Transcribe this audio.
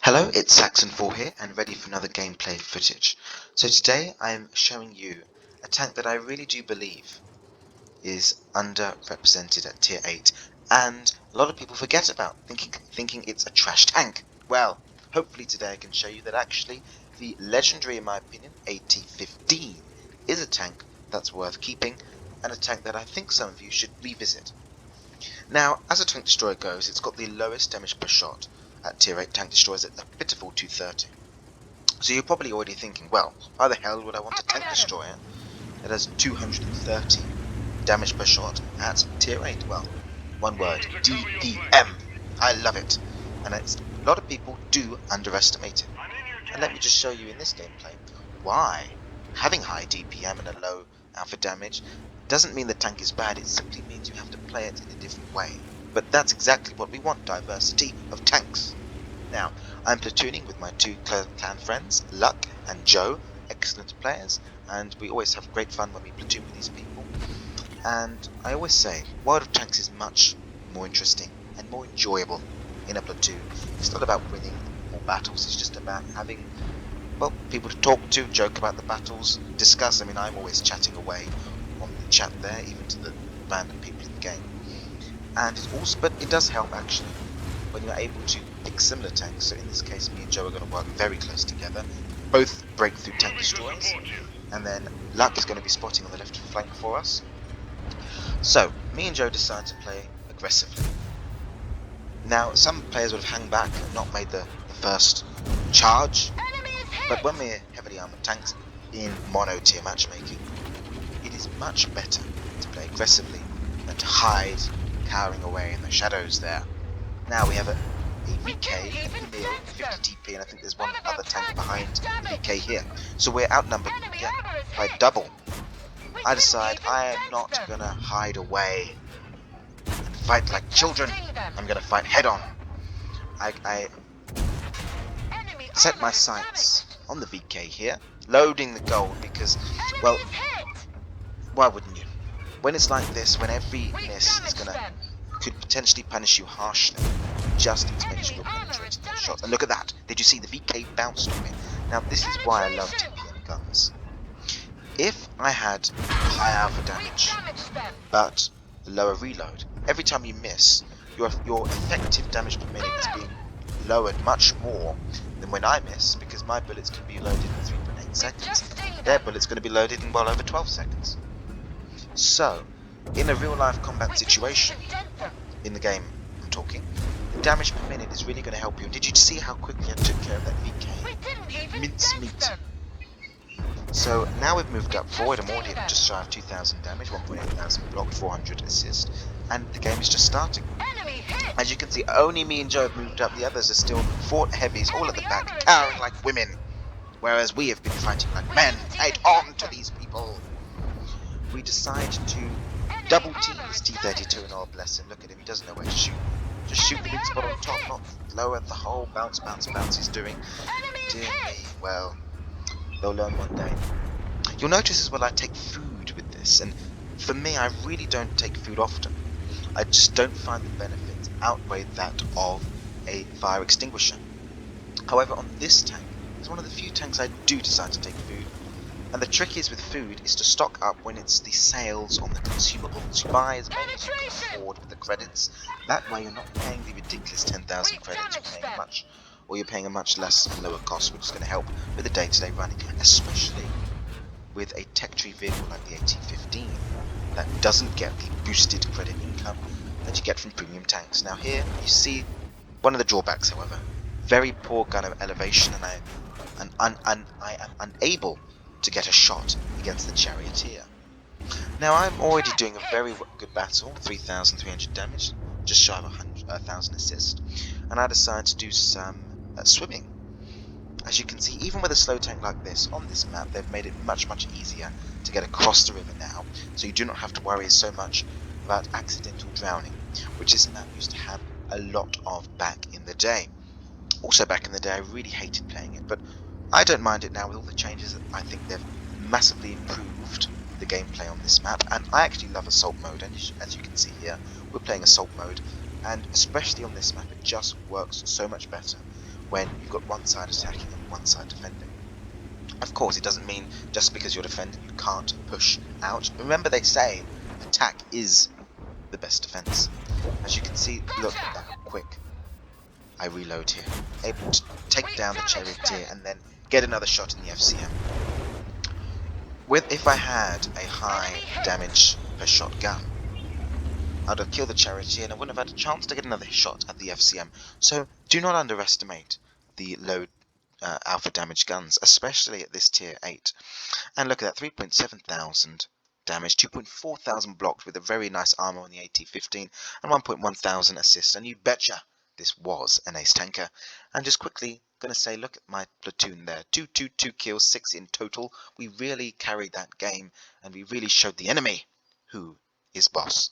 Hello, it's Saxon4 here and ready for another gameplay footage. So today I'm showing you a tank that I really do believe is underrepresented at tier 8 and a lot of people forget about, thinking it's a trash tank. Well, hopefully today I can show you that actually the legendary, in my opinion, AT-15 is a tank that's worth keeping and a tank that I think some of you should revisit. Now, as a tank destroyer goes, it's got the lowest damage per shot at tier 8 tank destroyers at a pitiful 230. So you're probably already thinking, well, why the hell would I want a tank destroyer that has 230 damage per shot at tier 8? Well, one word, DPM. I love it. And a lot of people do underestimate it. And let me just show you in this gameplay why having high DPM and a low alpha damage doesn't mean the tank is bad, it simply means you have to play it in a different way. But that's exactly what we want, diversity of tanks. Now, I'm platooning with my two clan friends, Luck and Joe, excellent players, and we always have great fun when we platoon with these people. And I always say, World of Tanks is much more interesting and more enjoyable in a platoon. It's not about winning more battles, it's just about having, well, people to talk to, joke about the battles, discuss. I mean, I'm always chatting away on the chat there, even to the random people in the game. And it also, but it does help actually when you're able to pick similar tanks. So in this case, me and Joe are going to work very close together, both breakthrough tank destroyers, and then Luck is going to be spotting on the left flank for us. So me and Joe decide to play aggressively. Now, some players would have hung back and not made the first charge, but when we're heavily armored tanks in mono tier matchmaking, it is much better to play aggressively than to hide, cowering away in the shadows there. Now we have a VK, an Emil, 50 TP, and I think there's one other tank behind the VK here. So we're outnumbered again by double. I decide I am not gonna hide away and fight like children. I'm gonna fight head on. I set my sights on the VK here, loading the gold because, well, why wouldn't you? When it's like this, when every miss is could potentially punish you harshly, just to make sure you're penetrating those shots. And look at that! Did you see the VK bounced on me? Now this is why I love TPM guns. If I had high alpha damage, but lower reload, every time you miss, your effective damage per minute is being lowered much more than when I miss, because my bullets can be loaded in 3.8 seconds. Their bullets going to be loaded in well over 12 seconds. So, in a real life combat situation, in the game I'm talking, the damage per minute is really going to help you. Did you see how quickly I took care of that VK? Mincemeat. So now we've moved up forward. I'm already at just shy of 2,000 damage, 1.8 thousand block, 400 assist, and the game is just starting. As you can see, only me and Joe have moved up. The others are still fought heavies, all at the back, cowering like women, whereas we have been fighting like men. Fight on to these people. We decide to double team this T-32, and oh bless him, look at him, he doesn't know where to shoot. Just shoot the big spot on top, not lower the whole bounce he's doing. Dear me, well, they'll learn one day. You'll notice as well I take food with this, and for me I really don't take food often. I just don't find the benefits outweigh that of a fire extinguisher. However, on this tank, it's one of the few tanks I do decide to take food. And the trick is with food is to stock up when it's the sales on the consumables. You buy as many as you can afford with the credits. That way you're not paying the ridiculous 10,000 credits, you're paying a much less and lower cost, which is going to help with the day-to-day running, especially with a tech tree vehicle like the AT-15 that doesn't get the boosted credit income that you get from premium tanks. Now here you see one of the drawbacks, however, very poor gun elevation, and I am unable to get a shot against the charioteer. Now I'm already doing a very good battle, 3,300 damage, just shy of 1,000 assist, and I decided to do some swimming. As you can see, even with a slow tank like this on this map, they've made it much easier to get across the river now, so you do not have to worry so much about accidental drowning, which this map used to have a lot of back in the day. Also back in the day I really hated playing it, but I don't mind it now with all the changes. I think they've massively improved the gameplay on this map, and I actually love assault mode, and as you can see here, we're playing assault mode, and especially on this map it just works so much better when you've got one side attacking and one side defending. Of course, it doesn't mean just because you're defending you can't push out. Remember, they say attack is the best defense. As you can see, look at how quick I reload here. Able to take down the charioteer and then get another shot in the FCM. If I had a high damage per shot gun, I'd have killed the charioteer and I wouldn't have had a chance to get another shot at the FCM. So do not underestimate the low alpha damage guns, especially at this tier 8. And look at that, 3.7 thousand damage, 2.4 thousand blocked with a very nice armor on the AT-15 and 1.1 thousand assist. And you betcha this was an ace tanker. And just quickly going to say, look at my platoon there, 2 kills, 6 in total. We really carried that game and we really showed the enemy who is boss.